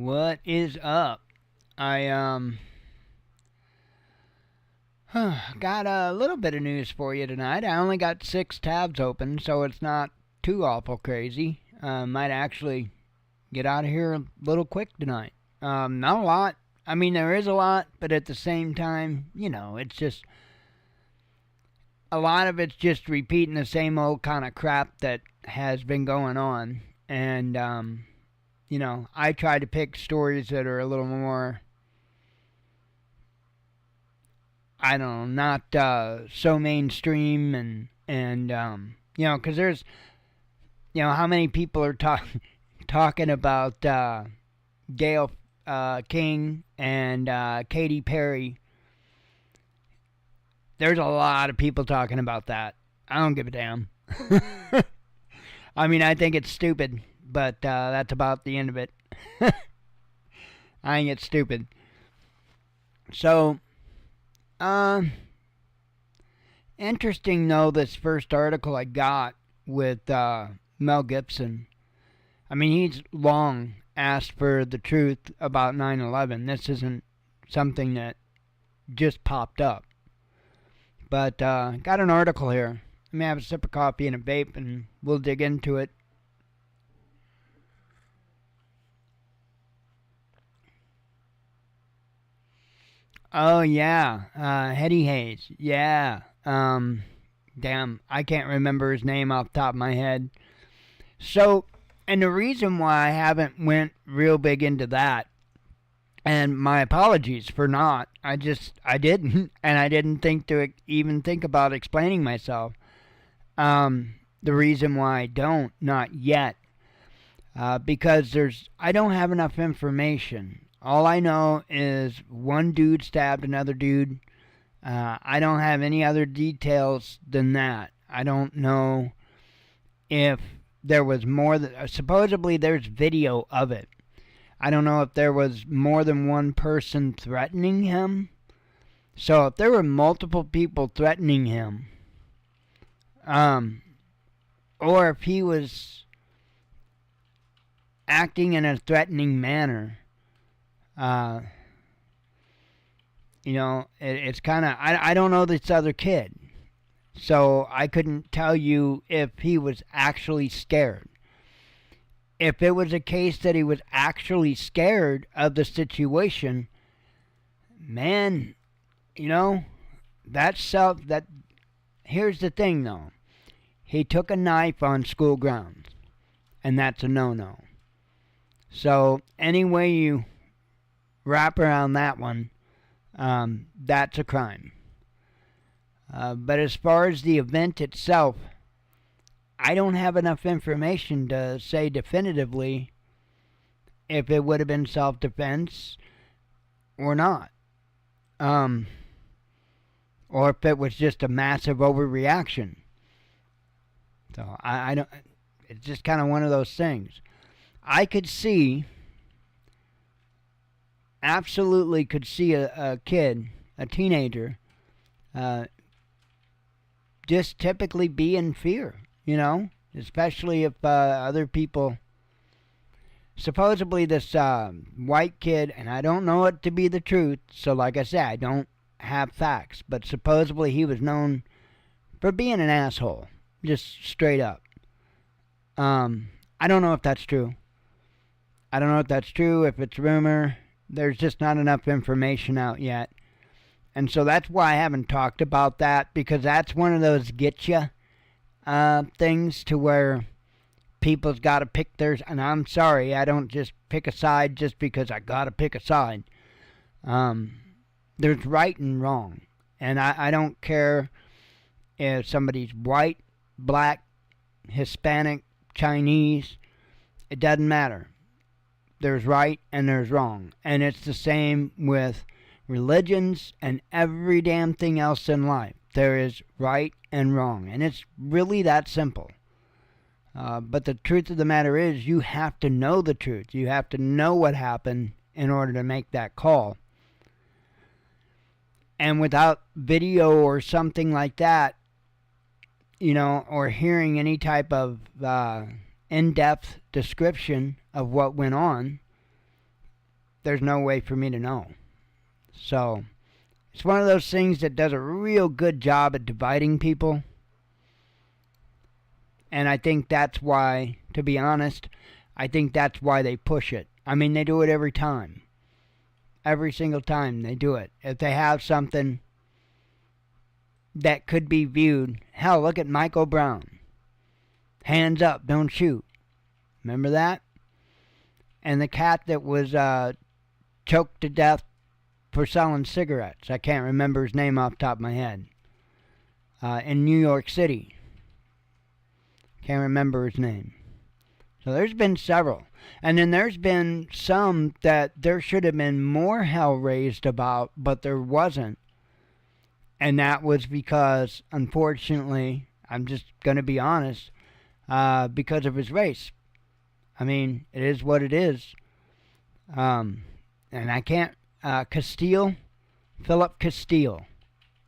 What is up? I got a little bit of news for you tonight. I only got 6 tabs open, so it's not too awful crazy. Might actually get out of here a little quick tonight. Not a lot. I mean, there is a lot, but at the same time, it's just a lot of it's just repeating the same old kind of crap that has been going on. And I try to pick stories that are a little more, I don't know, not so mainstream because there's, how many people are talking about Gail King and Katy Perry. There's a lot of people talking about that. I don't give a damn. I mean, I think it's stupid, but that's about the end of it. I think it's stupid. So, interesting though, this first article I got with Mel Gibson. I mean, he's long asked for the truth about 9/11. This isn't something that just popped up. But got an article here. Let me have a sip of coffee and a vape, and we'll dig into it. Oh, yeah. Hetty Hayes. Yeah. Damn, I can't remember his name off the top of my head. So, and the reason why I haven't went real big into that, and my apologies for not, I didn't, and I didn't think to even think about explaining myself. The reason why I don't, not yet, because I don't have enough information. All I know is one dude stabbed another dude. I don't have any other details than that. I don't know if there was more than, supposedly there's video of it. I don't know if there was more than one person threatening him. So if there were multiple people threatening him, or if he was acting in a threatening manner, it's kind of, I don't know this other kid. So I couldn't tell you if he was actually scared. If it was a case that he was actually scared of the situation, man, here's the thing though. He took a knife on school grounds, and that's a no-no. So any way you wrap around that one, that's a crime. But as far as the event itself, I don't have enough information to say definitively if it would have been self-defense or not. Or if it was just a massive overreaction. So I don't, it's just kind of one of those things. I could see, absolutely could see a kid, a teenager, just typically be in fear, especially if other people, supposedly this white kid, and I don't know it to be the truth, so like I said, I don't have facts, but supposedly he was known for being an asshole, just straight up. I don't know if that's true. If it's rumor. There's just not enough information out yet. And so that's why I haven't talked about that, because that's one of those getcha things to where people's got to pick theirs. And I'm sorry, I don't just pick a side just because I got to pick a side. There's right and wrong. And I don't care if somebody's white, black, Hispanic, Chinese. It doesn't matter. There's right and there's wrong. And it's the same with religions and every damn thing else in life. There is right and wrong. And it's really that simple. But the truth of the matter is, you have to know the truth. You have to know what happened in order to make that call. And without video or something like that, or hearing any type of in-depth description of what went on, there's no way for me to know. So it's one of those things that does a real good job at dividing people. And I think that's why, to be honest, I think that's why they push it. I mean, they do it every time. Every single time they do it. If they have something that could be viewed, hell, look at Michael Brown. Hands up, don't shoot. Remember that? And the cat that was choked to death for selling cigarettes. I can't remember his name off the top of my head. In New York City. Can't remember his name. So there's been several. And then there's been some that there should have been more hell raised about, but there wasn't. And that was because, unfortunately, I'm just going to be honest, because of his race. I mean, it is what it is. And I can't... Philip Castile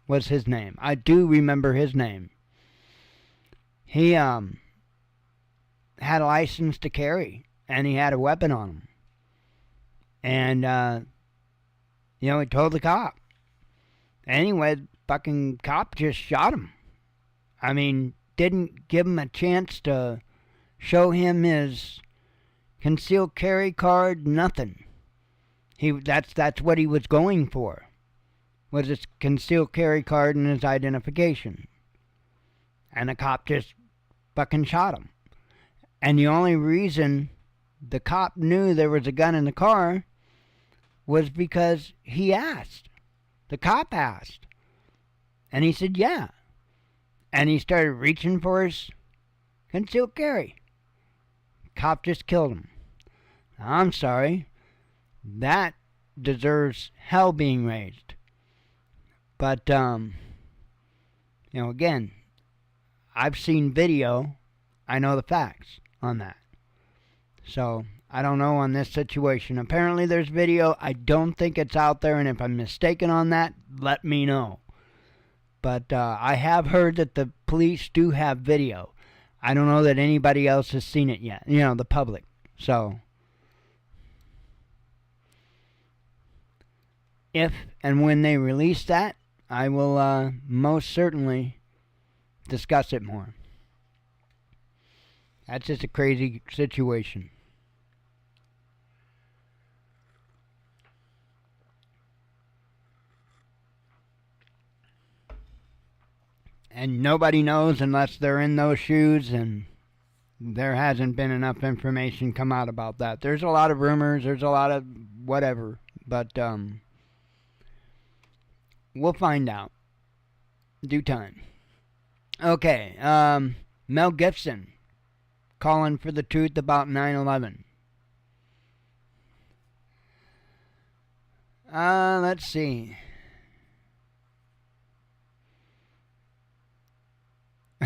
was his name. I do remember his name. He had a license to carry, and he had a weapon on him. And, he told the cop. Anyway, the fucking cop just shot him. I mean, didn't give him a chance to show him his concealed carry card, nothing. That's what he was going for, was his concealed carry card and his identification. And the cop just fucking shot him. And the only reason the cop knew there was a gun in the car was because he asked. The cop asked. And he said, yeah. And he started reaching for his concealed carry. Cop just killed him. Now, I'm sorry. That deserves hell being raised. But, again, I've seen video. I know the facts on that. So, I don't know on this situation. Apparently there's video. I don't think it's out there, and if I'm mistaken on that, let me know. But I have heard that the police do have video. I don't know that anybody else has seen it yet. The public. So, if and when they release that, I will most certainly discuss it more. That's just a crazy situation. And nobody knows unless they're in those shoes, and there hasn't been enough information come out about that. There's a lot of rumors, there's a lot of whatever, but we'll find out. Due time. Okay, Mel Gibson calling for the truth about 9/11. Let's see.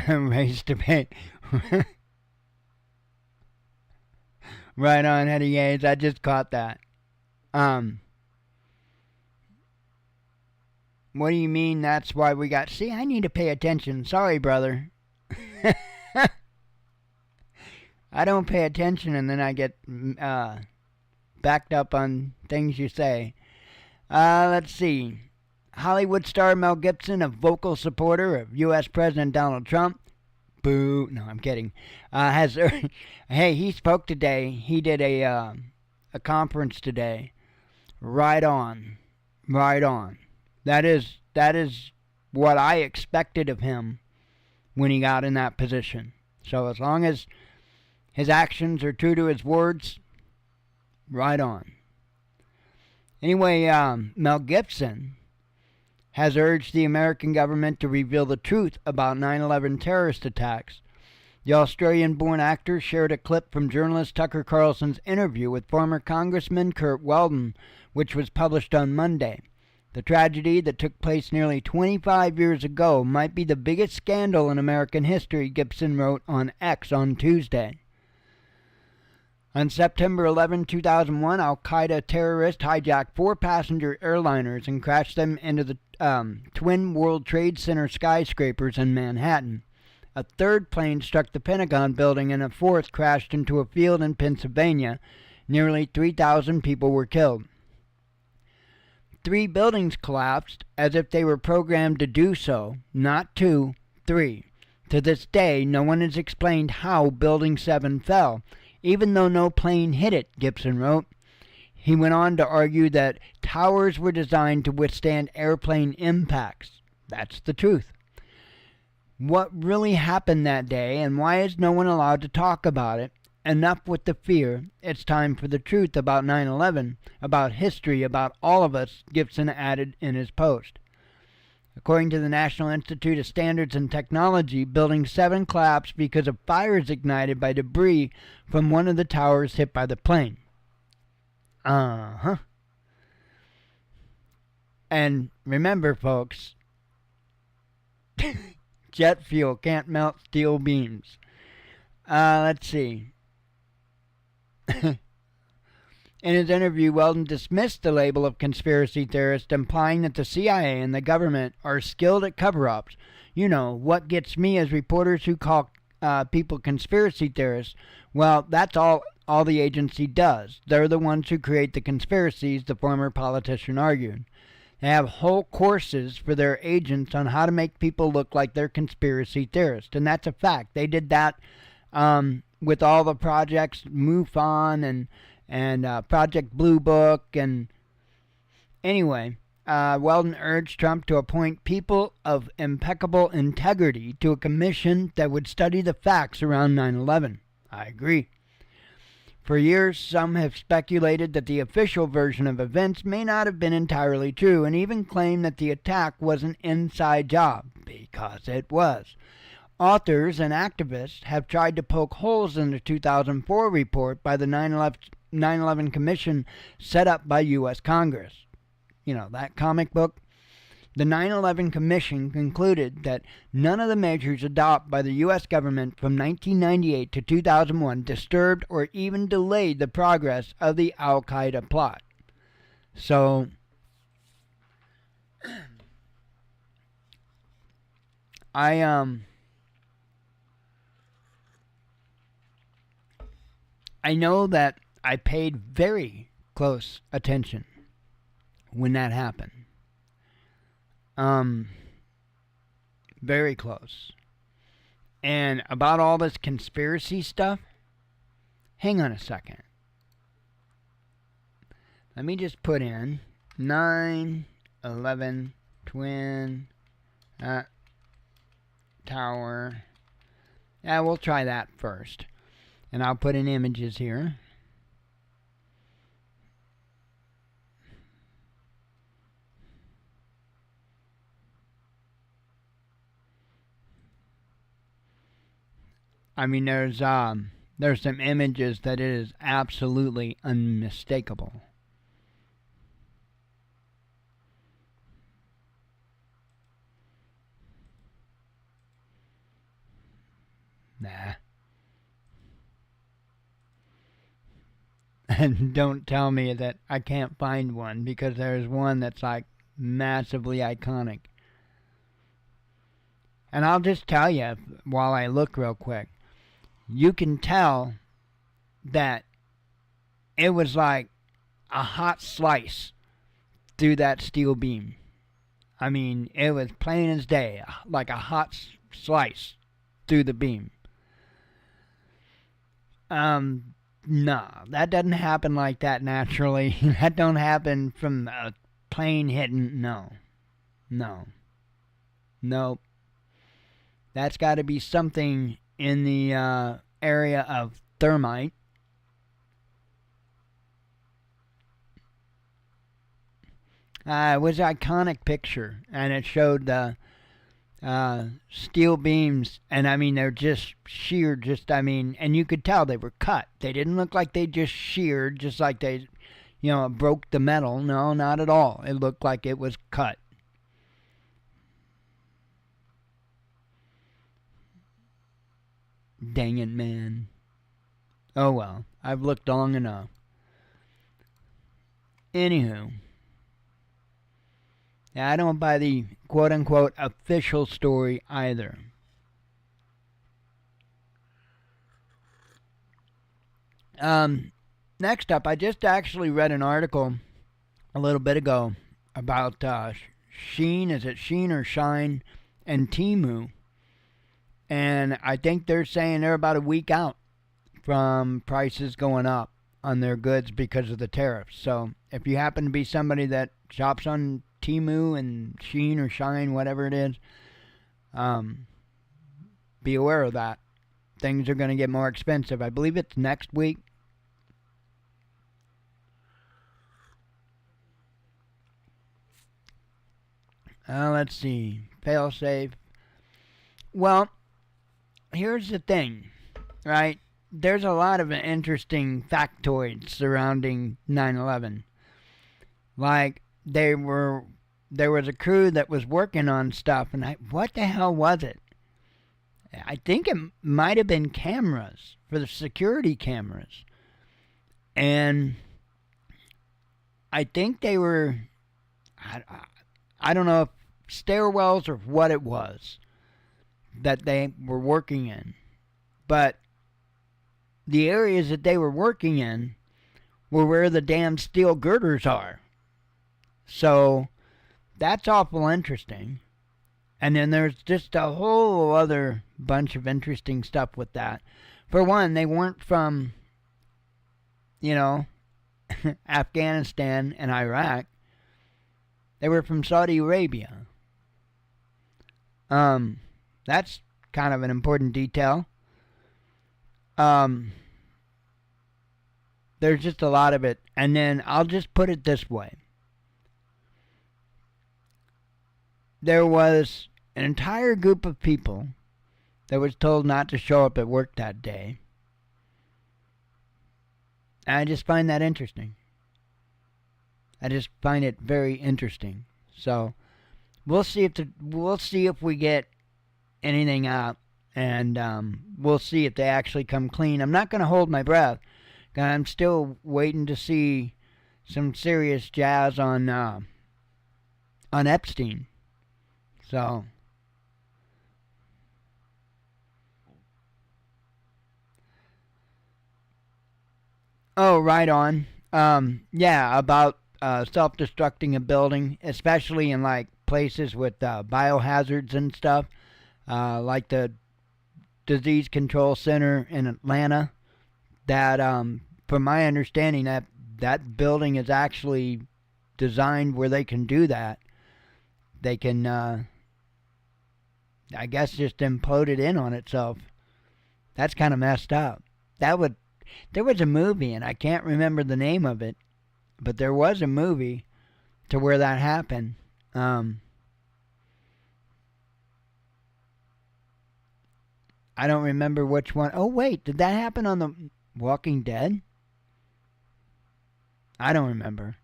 Race debate. Right on, Eddie Yates. I just caught that. What do you mean that's why we got... See, I need to pay attention. Sorry, brother. I don't pay attention, and then I get backed up on things you say. Let's see. Hollywood star Mel Gibson, a vocal supporter of U.S. President Donald Trump. Boo. No, I'm kidding. Hey, he spoke today. He did a conference today. Right on. Right on. That is what I expected of him when he got in that position. So as long as his actions are true to his words, right on. Anyway, Mel Gibson has urged the American government to reveal the truth about 9/11 terrorist attacks. The Australian-born actor shared a clip from journalist Tucker Carlson's interview with former Congressman Kurt Weldon, which was published on Monday. The tragedy that took place nearly 25 years ago might be the biggest scandal in American history, Gibson wrote on X on Tuesday. On September 11, 2001, al-Qaeda terrorists hijacked 4 passenger airliners and crashed them into the Twin World Trade Center skyscrapers in Manhattan. A third plane struck the Pentagon building, and a fourth crashed into a field in Pennsylvania. Nearly 3,000 people were killed. 3 buildings collapsed as if they were programmed to do so, not 2, 3. To this day, no one has explained how Building 7 fell, even though no plane hit it, Gibson wrote. He went on to argue that towers were designed to withstand airplane impacts. That's the truth. What really happened that day, and why is no one allowed to talk about it? Enough with the fear. It's time for the truth about 9/11, about history, about all of us, Gibson added in his post. According to the National Institute of Standards and Technology, Building 7 collapsed because of fires ignited by debris from one of the towers hit by the plane. And remember, folks, jet fuel can't melt steel beams. Let's see. In his interview, Weldon dismissed the label of conspiracy theorist, implying that the CIA and the government are skilled at cover-ups. You know, what gets me as reporters who call people conspiracy theorists, well, that's all the agency does. They're the ones who create the conspiracies, the former politician argued. They have whole courses for their agents on how to make people look like they're conspiracy theorists, and that's a fact. They did that with all the projects, MUFON and Project Blue Book, and anyway, Weldon urged Trump to appoint people of impeccable integrity to a commission that would study the facts around 9/11. I agree. For years, some have speculated that the official version of events may not have been entirely true, and even claimed that the attack was an inside job, because it was. Authors and activists have tried to poke holes in the 2004 report by the 9/11 Commission set up by U.S. Congress. You know, that comic book? The 9/11 Commission concluded that none of the measures adopted by the U.S. government from 1998 to 2001 disturbed or even delayed the progress of the Al-Qaeda plot. So, I know that I paid very close attention when that happened. Very close. And about all this conspiracy stuff, hang on a second. Let me just put in 9/11 Twin Tower. Yeah, we'll try that first. And I'll put in images here. I mean, there's some images that it is absolutely unmistakable. Nah. And don't tell me that I can't find one, because there's one that's like massively iconic. And I'll just tell you while I look real quick. You can tell that it was like a hot slice through that steel beam. I mean, it was plain as day, like a hot slice through the beam. No, that doesn't happen like that naturally. That don't happen from a plane hitting. No. Nope. That's got to be something in the area of thermite. It was an iconic picture, and it showed the steel beams, and I mean, they're just sheared, and you could tell they were cut. They didn't look like they just sheared, just like they, broke the metal. No, not at all. It looked like it was cut. Dang it, man. Oh well, I've looked long enough. Anywho. Yeah, I don't buy the quote-unquote official story either. Next up, I just actually read an article a little bit ago about Sheen. Is it Sheen or Shine? And Temu. And I think they're saying they're about a week out from prices going up on their goods because of the tariffs. So if you happen to be somebody that shops on Temu and Sheen or Shine, whatever it is, be aware of that. Things are going to get more expensive. I believe it's next week. Let's see. Fail safe. Well, here's the thing, right? There's a lot of interesting factoids surrounding 9/11. Like there was a crew that was working on stuff, and what the hell was it? I think it might have been cameras, for the security cameras. And I think they were, I don't know if stairwells or what it was that they were working in. But the areas that they were working in were where the damn steel girders are. So that's awful interesting. And then there's just a whole other bunch of interesting stuff with that. For one, they weren't from, Afghanistan and Iraq. They were from Saudi Arabia. That's kind of an important detail. There's just a lot of it. And then I'll just put it this way. There was an entire group of people that was told not to show up at work that day. And I just find that interesting. I just find it very interesting. So we'll see if we get anything out, and we'll see if they actually come clean. I'm not going to hold my breath. I'm still waiting to see some serious jazz on Epstein. So, oh, right on. Yeah, about self-destructing a building, especially in like places with biohazards and stuff, like the Disease Control Center in Atlanta. That, from my understanding, that building is actually designed where they can do that. They can, I guess, just implode it in on itself. That's kind of messed up. There was a movie, and I can't remember the name of it, but there was a movie to where that happened. I don't remember which one. Oh, wait, did that happen on The Walking Dead? I don't remember.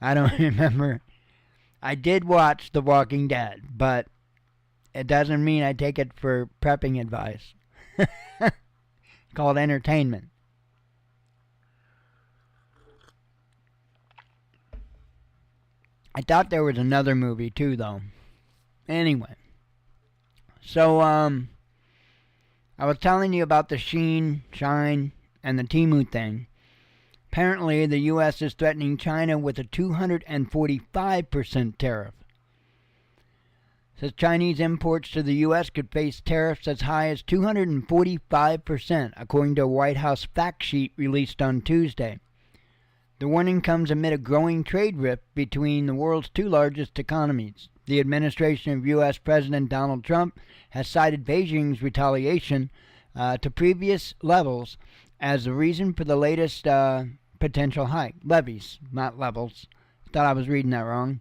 I did watch The Walking Dead, but it doesn't mean I take it for prepping advice. It's called entertainment. I thought there was another movie too, though. Anyway. So, I was telling you about the Sheen, Shine, and the Temu thing. Apparently, the U.S. is threatening China with a 245% tariff. Says Chinese imports to the U.S. could face tariffs as high as 245%, according to a White House fact sheet released on Tuesday. The warning comes amid a growing trade rift between the world's two largest economies. The administration of U.S. President Donald Trump has cited Beijing's retaliation to previous levels as the reason for the latest potential hike. Levies, not levels. Thought I was reading that wrong.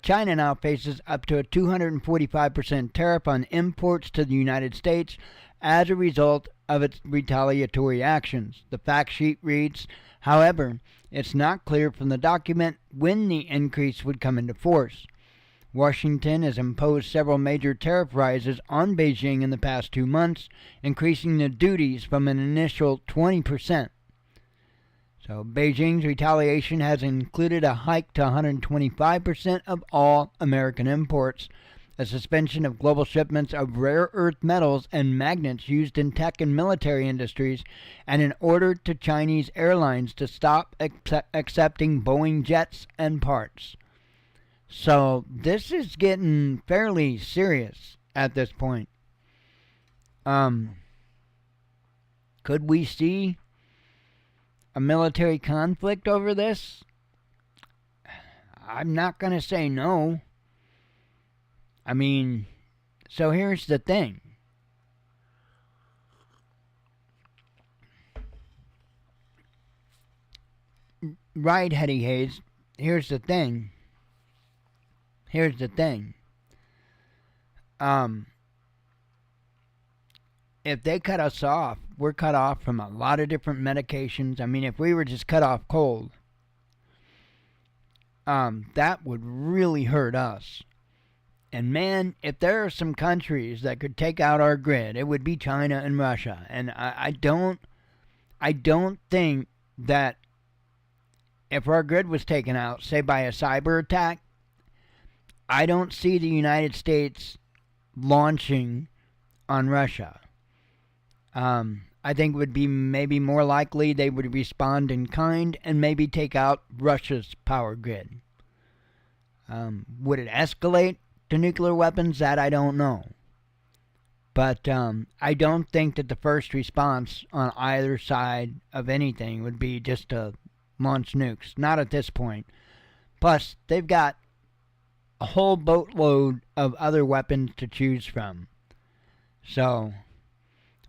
China now faces up to a 245% tariff on imports to the United States as a result of its retaliatory actions. The fact sheet reads, however, it's not clear from the document when the increase would come into force. Washington has imposed several major tariff rises on Beijing in the past 2 months, increasing the duties from an initial 20%. So Beijing's retaliation has included a hike to 125% of all American imports, a suspension of global shipments of rare earth metals and magnets used in tech and military industries, and an order to Chinese airlines to stop accepting Boeing jets and parts. So this is getting fairly serious at this point. Could we see a military conflict over this? I'm not going to say no. I mean, so here's the thing. Right, Hetty Hayes. Here's the thing. If they cut us off, we're cut off from a lot of different medications. I mean, if we were just cut off cold, that would really hurt us. And man, if there are some countries that could take out our grid, it would be China and Russia. And I don't think that if our grid was taken out, say by a cyber attack, I don't see the United States launching on Russia. I think it would be maybe more likely they would respond in kind and maybe take out Russia's power grid. Would it escalate to nuclear weapons? That I don't know. But I don't think that the first response on either side of anything would be just to launch nukes. Not at this point. Plus, they've got a whole boatload of other weapons to choose from. So,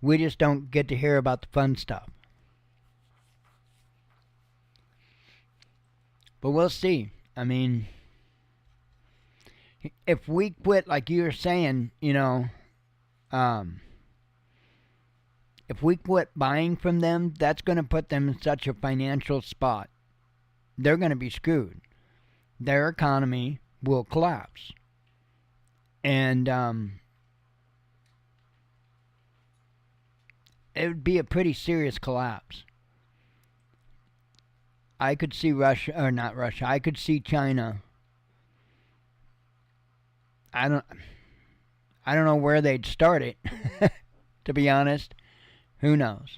we just don't get to hear about the fun stuff. But we'll see. I mean, if we quit, like you were saying, if we quit buying from them, that's going to put them in such a financial spot. They're going to be screwed. Their economy will collapse. And it would be a pretty serious collapse. I could see I could see China. I don't know where they'd start it, to be honest. Who knows?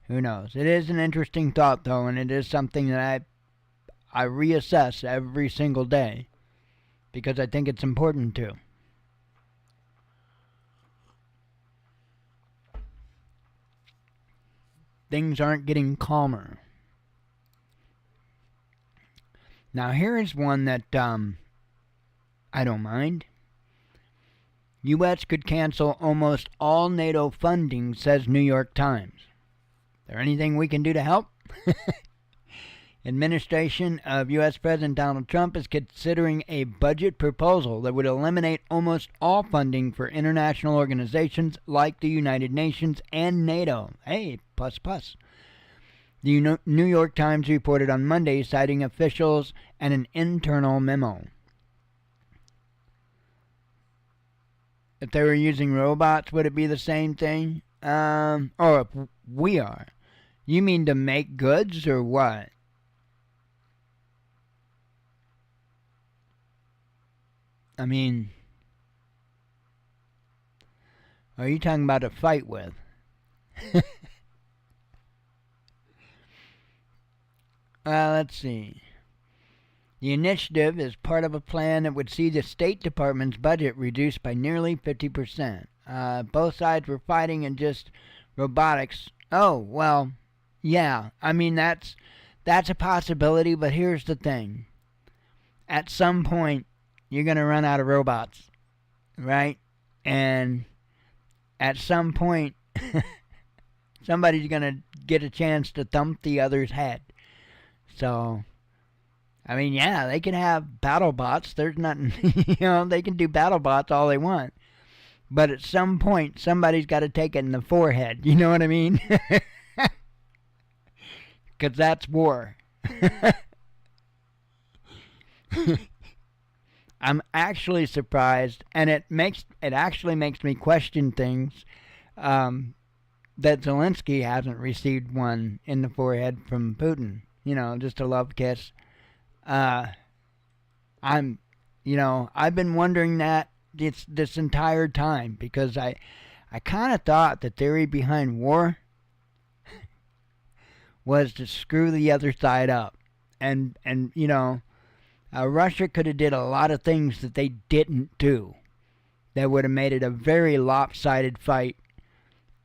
It is an interesting thought, though, and it is something that I reassess every single day because I think it's important to. Things aren't getting calmer. Now, here's one that I don't mind. U.S. could cancel almost all NATO funding, says New York Times. Is there anything we can do to help? Administration of U.S. President Donald Trump is considering a budget proposal that would eliminate almost all funding for international organizations like the United Nations and NATO. Hey, plus. The New York Times reported on Monday, citing officials and an internal memo. If they were using robots, would it be the same thing? Or if we are. You mean to make goods or what? I mean, are you talking about a fight with? Let's see. The initiative is part of a plan that would see the State Department's budget reduced by nearly 50%. Both sides were fighting in just robotics. Oh, well, yeah. I mean, that's a possibility, but here's the thing. At some point, you're going to run out of robots, right? And at some point, somebody's going to get a chance to thump the other's head. So, I mean, yeah, they can have battle bots. There's nothing, they can do battle bots all they want. But at some point, somebody's got to take it in the forehead. You know what I mean? Because that's war. I'm actually surprised, and it actually makes me question things, that Zelensky hasn't received one in the forehead from Putin. Just a love kiss. I've been wondering that this entire time, because I kind of thought the theory behind war was to screw the other side up. And Russia could have did a lot of things that they didn't do that would have made it a very lopsided fight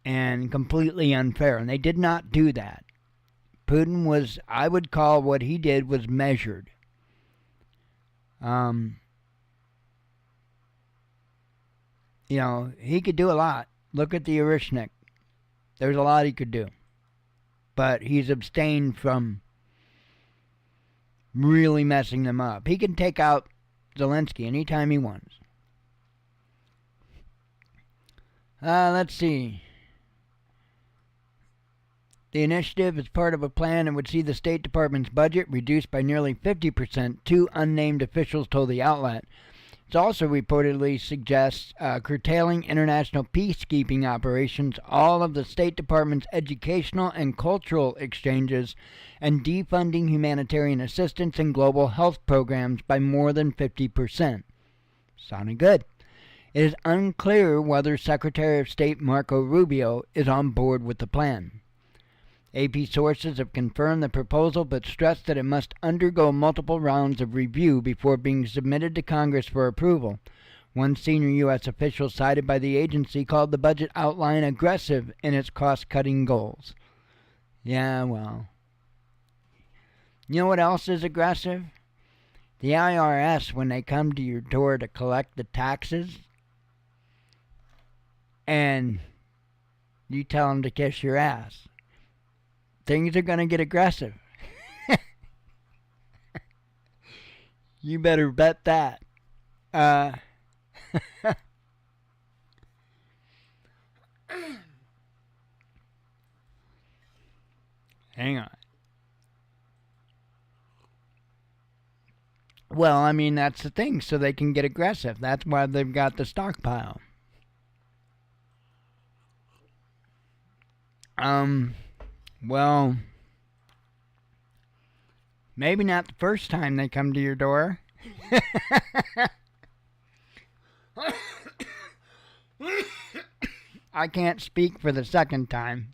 and completely unfair. And they did not do that. Putin was, I would call what he did was measured. He could do a lot. Look at the Orishnik. There's a lot he could do. But he's abstained from really messing them up. He can take out Zelensky anytime he wants. Let's see. The initiative is part of a plan that would see the State Department's budget reduced by nearly 50%, two unnamed officials told the outlet. It also reportedly suggests curtailing international peacekeeping operations, all of the State Department's educational and cultural exchanges, and defunding humanitarian assistance and global health programs by more than 50%. Sounding good. It is unclear whether Secretary of State Marco Rubio is on board with the plan. AP sources have confirmed the proposal but stressed that it must undergo multiple rounds of review before being submitted to Congress for approval. One senior U.S. official cited by the agency called the budget outline aggressive in its cost-cutting goals. Yeah, well. You know what else is aggressive? The IRS, when they come to your door to collect the taxes, and you tell them to kiss your ass. Things are going to get aggressive. You better bet that. Hang on. Well, I mean, that's the thing, so they can get aggressive. That's why they've got the stockpile. Well, maybe not the first time they come to your door. I can't speak for the second time.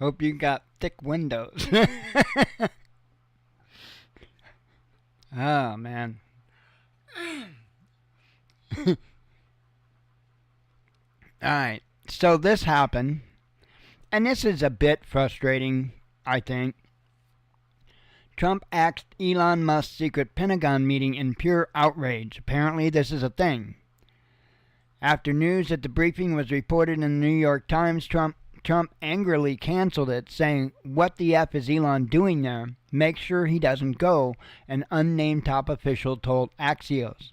Hope you got thick windows. Oh, man. Alright, so this happened, and this is a bit frustrating, I think. Trump asked Elon Musk's secret Pentagon meeting in pure outrage. Apparently this is a thing. After news that the briefing was reported in the New York Times, Trump angrily canceled it, saying, "What the F is Elon doing there? Make sure he doesn't go," an unnamed top official told Axios.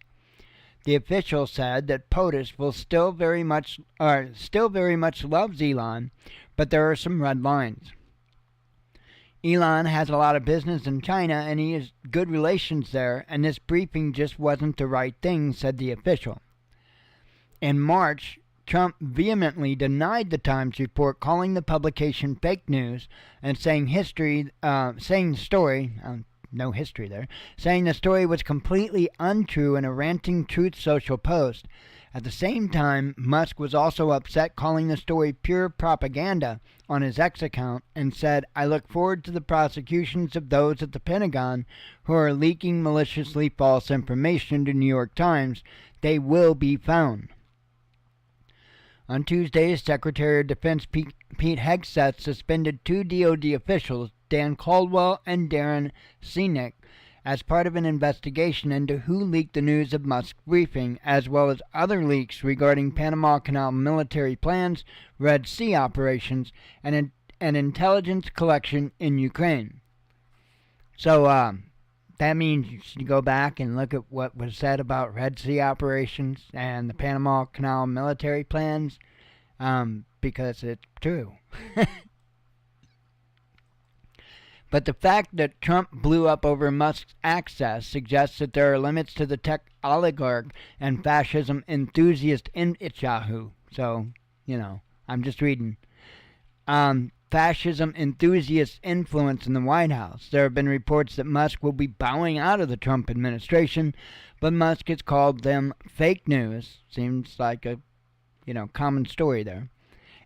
The official said that POTUS will still very much loves Elon, but there are some red lines. Elon has a lot of business in China and he has good relations there, and this briefing just wasn't the right thing, said the official. In March, Trump vehemently denied the Times report, calling the publication fake news and saying the story was completely untrue in a ranting Truth Social post. At the same time, Musk was also upset, calling the story pure propaganda on his X account, and said, "I look forward to the prosecutions of those at the Pentagon who are leaking maliciously false information to New York Times. They will be found." On Tuesday, Secretary of Defense Pete Hegseth suspended two DoD officials, Dan Caldwell and Darren Sinek, as part of an investigation into who leaked the news of Musk's briefing, as well as other leaks regarding Panama Canal military plans, Red Sea operations, and intelligence collection in Ukraine. So, that means you should go back and look at what was said about Red Sea operations and the Panama Canal military plans, because it's true. But the fact that Trump blew up over Musk's access suggests that there are limits to the tech oligarch and fascism enthusiast in Yahoo. So, I'm just reading. Fascism enthusiast influence in the White House. There have been reports that Musk will be bowing out of the Trump administration, but Musk has called them fake news. Seems like a common story there.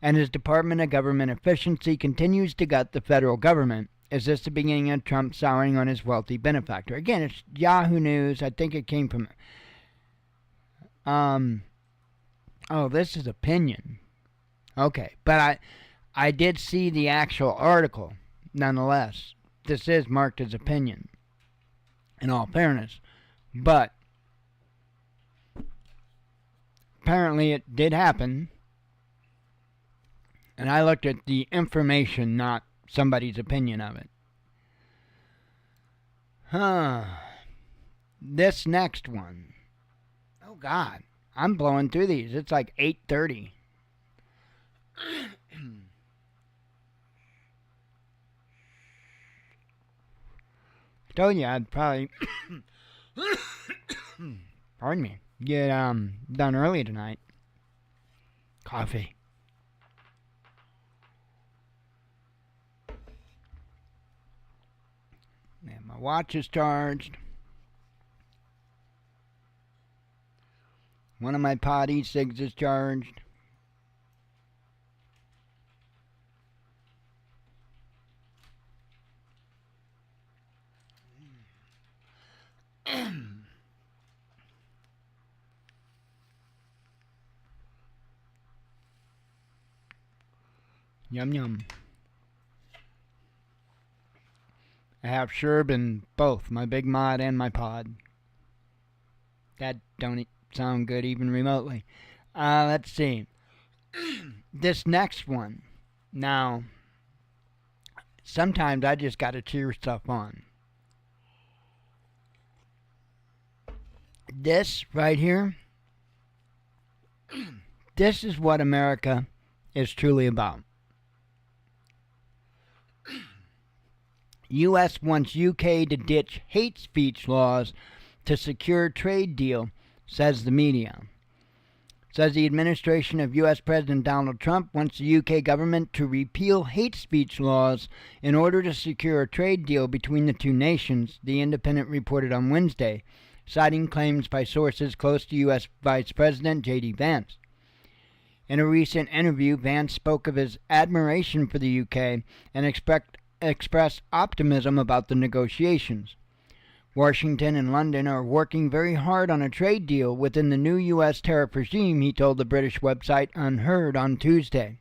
And his Department of Government Efficiency continues to gut the federal government. Is this the beginning of Trump souring on his wealthy benefactor? Again, it's Yahoo News. I think it came from... this is opinion. Okay, but I did see the actual article, nonetheless. This is marked as opinion, in all fairness. But apparently it did happen. And I looked at the information, not somebody's opinion of it. This next one. Oh, God. I'm blowing through these. It's like 8:30. I told you I'd probably... pardon me. Get done early tonight. Coffee. And my watch is charged. One of my pod e-cigs is charged. Yum yum. I have Sherb in both my Big Mod and my pod. That don't sound good even remotely. Let's see. This next one. Now, sometimes I just gotta cheer stuff on. This right here. This is what America is truly about. U.S. wants U.K. to ditch hate speech laws to secure trade deal, says the media. Says the administration of U.S. President Donald Trump wants the U.K. government to repeal hate speech laws in order to secure a trade deal between the two nations, The Independent reported on Wednesday, citing claims by sources close to U.S. Vice President J.D. Vance. In a recent interview, Vance spoke of his admiration for the U.K. and expressed optimism about the negotiations. Washington and London are working very hard on a trade deal within the new U.S. tariff regime, he told the British website Unheard on Tuesday.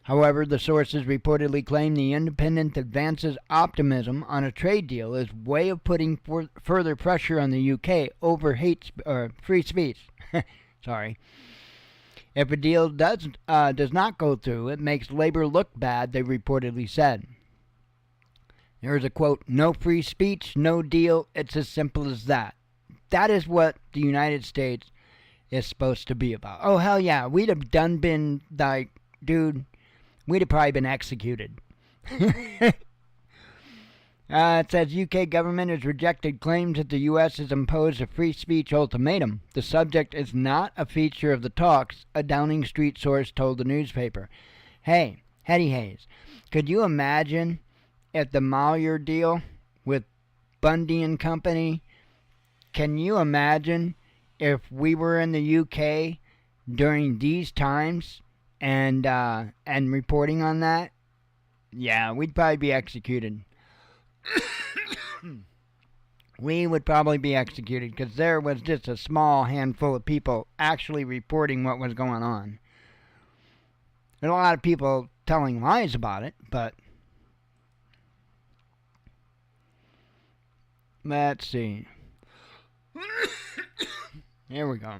However, the sources reportedly claim The Independent that Vance's optimism on a trade deal is a way of putting further pressure on the U.K. over free speech. Sorry. If a deal does not go through, it makes Labour look bad, they reportedly said. There's a quote, no free speech, no deal, it's as simple as that. That is what the United States is supposed to be about. Oh, hell yeah, we'd have been like, dude, we'd have probably been executed. It says UK government has rejected claims that the U.S. has imposed a free speech ultimatum. The subject is not a feature of the talks, a Downing Street source told the newspaper. Hey, Hetty Hayes, could you imagine if the Mallier deal with Bundy and Company, can you imagine if we were in the UK during these times and reporting on that? Yeah, we'd probably be executed. We would probably be executed because there was just a small handful of people actually reporting what was going on. There's a lot of people telling lies about it, but let's see. Here we go.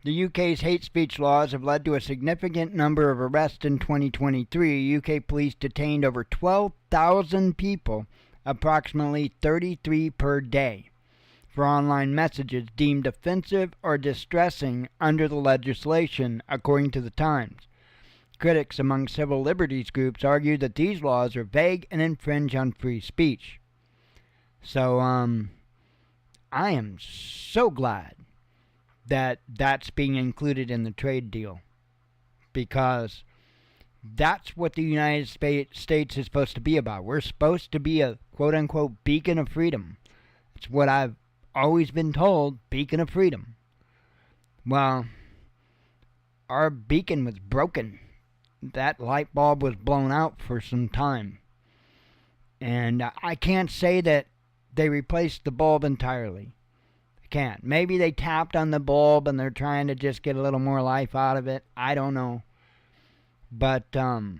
The UK's hate speech laws have led to a significant number of arrests in 2023. UK police detained over 12,000 people, approximately 33 per day, for online messages deemed offensive or distressing under the legislation, according to the Times. Critics among civil liberties groups argue that these laws are vague and infringe on free speech. So, I am so glad that that's being included in the trade deal, because that's what the United States is supposed to be about. We're supposed to be a quote-unquote beacon of freedom. It's what I've always been told, beacon of freedom. Well, our beacon was broken. That light bulb was blown out for some time. And I can't say that they replaced the bulb entirely. I can't. Maybe they tapped on the bulb and they're trying to just get a little more life out of it. I don't know. But I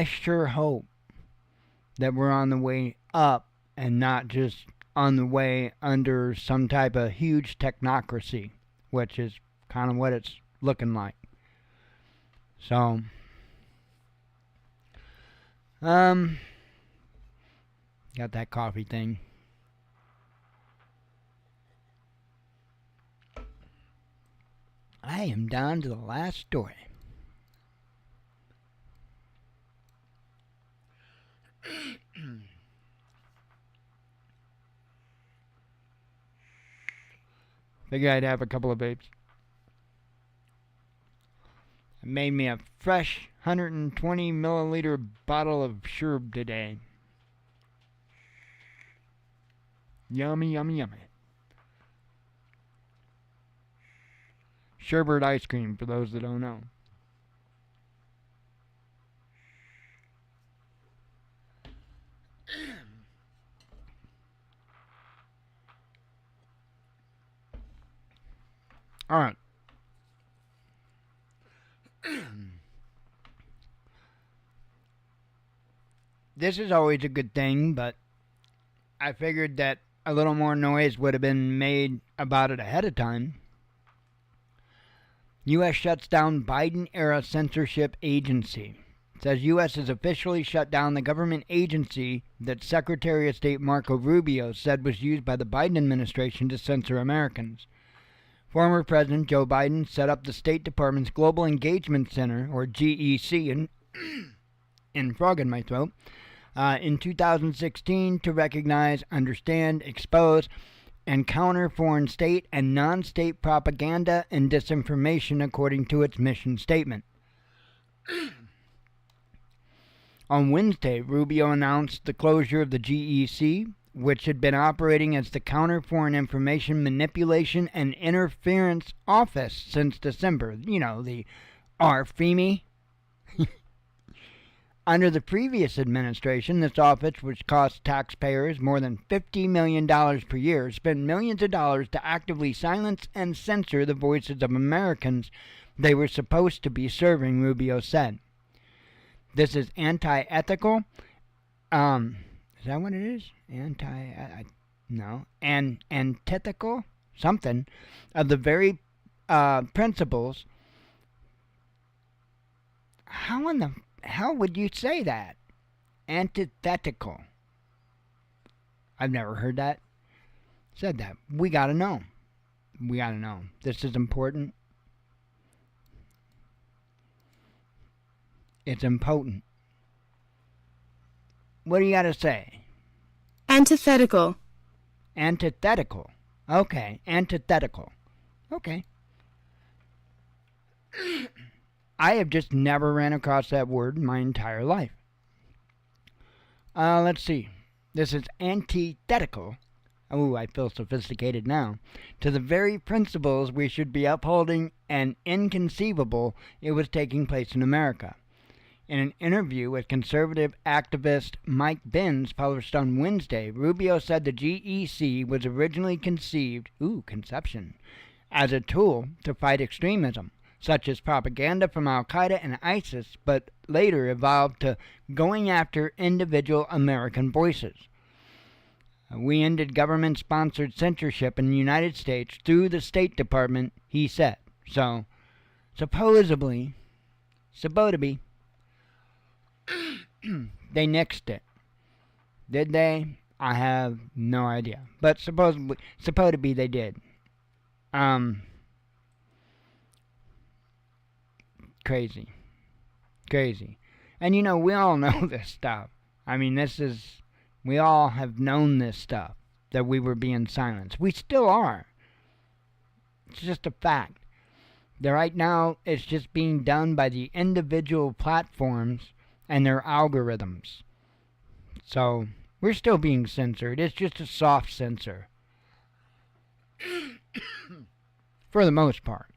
sure hope that we're on the way up and not just on the way under some type of huge technocracy, which is kind of what it's looking like. So, got that coffee thing. I am down to the last story. Figured I'd have a couple of vapes. I made me a fresh 120 milliliter bottle of Sherb today. Yummy, yummy, yummy. Sherbert ice cream, for those that don't know. All right. This is always a good thing, but I figured that a little more noise would have been made about it ahead of time. U.S. shuts down Biden-era censorship agency. It says U.S. has officially shut down the government agency that Secretary of State Marco Rubio said was used by the Biden administration to censor Americans. Former President Joe Biden set up the State Department's Global Engagement Center, or GEC, in frog in my throat, in 2016 to recognize, understand, expose, and counter foreign state and non-state propaganda and disinformation according to its mission statement. On Wednesday, Rubio announced the closure of the GEC, which had been operating as the Counter Foreign Information Manipulation and Interference Office since December. You know, the RFEMI. Under the previous administration, this office, which cost taxpayers more than $50 million per year, spent millions of dollars to actively silence and censor the voices of Americans they were supposed to be serving, Rubio said. This is anti-ethical. Is that what it is? Antithetical? Something. Of the very principles. How in the hell would you say that? Antithetical. I've never heard that said that. We gotta know. We gotta know. This is important. It's impotent. What do you gotta say? Antithetical. Antithetical. Okay, antithetical. Okay. I have just never ran across that word in my entire life. Let's see. This is antithetical. Oh, I feel sophisticated now. To the very principles we should be upholding, and inconceivable it was taking place in America. In an interview with conservative activist Mike Benz published on Wednesday, Rubio said the GEC was originally conceived, as a tool to fight extremism, such as propaganda from Al-Qaeda and ISIS, but later evolved to going after individual American voices. We ended government-sponsored censorship in the United States through the State Department, he said. So, supposedly, they nixed it. Did they? I have no idea. But supposedly they did. Crazy. And you know, we all know this stuff. I mean, we all have known this stuff, that we were being silenced. We still are. It's just a fact. That right now, it's just being done by the individual platforms and their algorithms. So, we're still being censored. It's just a soft censor. for the most part.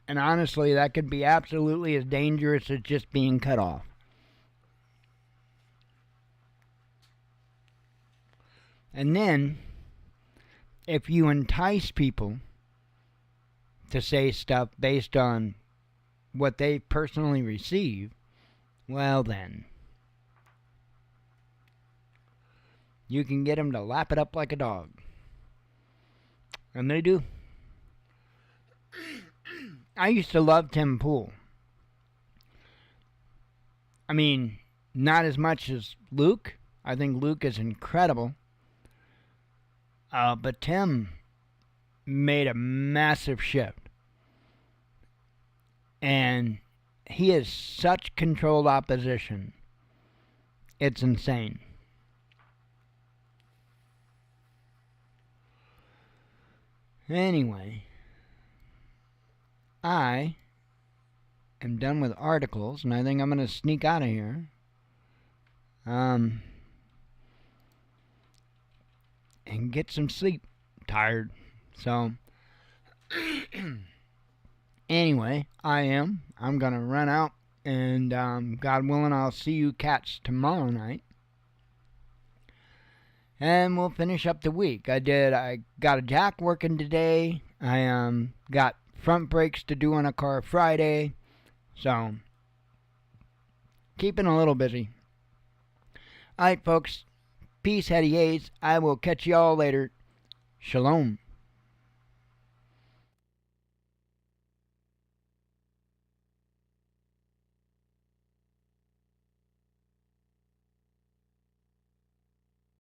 And honestly, that could be absolutely as dangerous as just being cut off. And then, if you entice people to say stuff based on what they personally receive, well then, you can get them to lap it up like a dog. And they do. I used to love Tim Pool. I mean, not as much as Luke. I think Luke is incredible. But Tim made a massive shift. And he is such controlled opposition. It's insane. Anyway, I am done with articles, and I think I'm going to sneak out of here. And get some sleep. Tired. So, anyway, I'm going to run out, and God willing, I'll see you cats tomorrow night. And we'll finish up the week. I got a jack working today. I got front brakes to do on a car Friday. So, keeping a little busy. Alright, folks. Peace, heady A's. I will catch you all later. Shalom.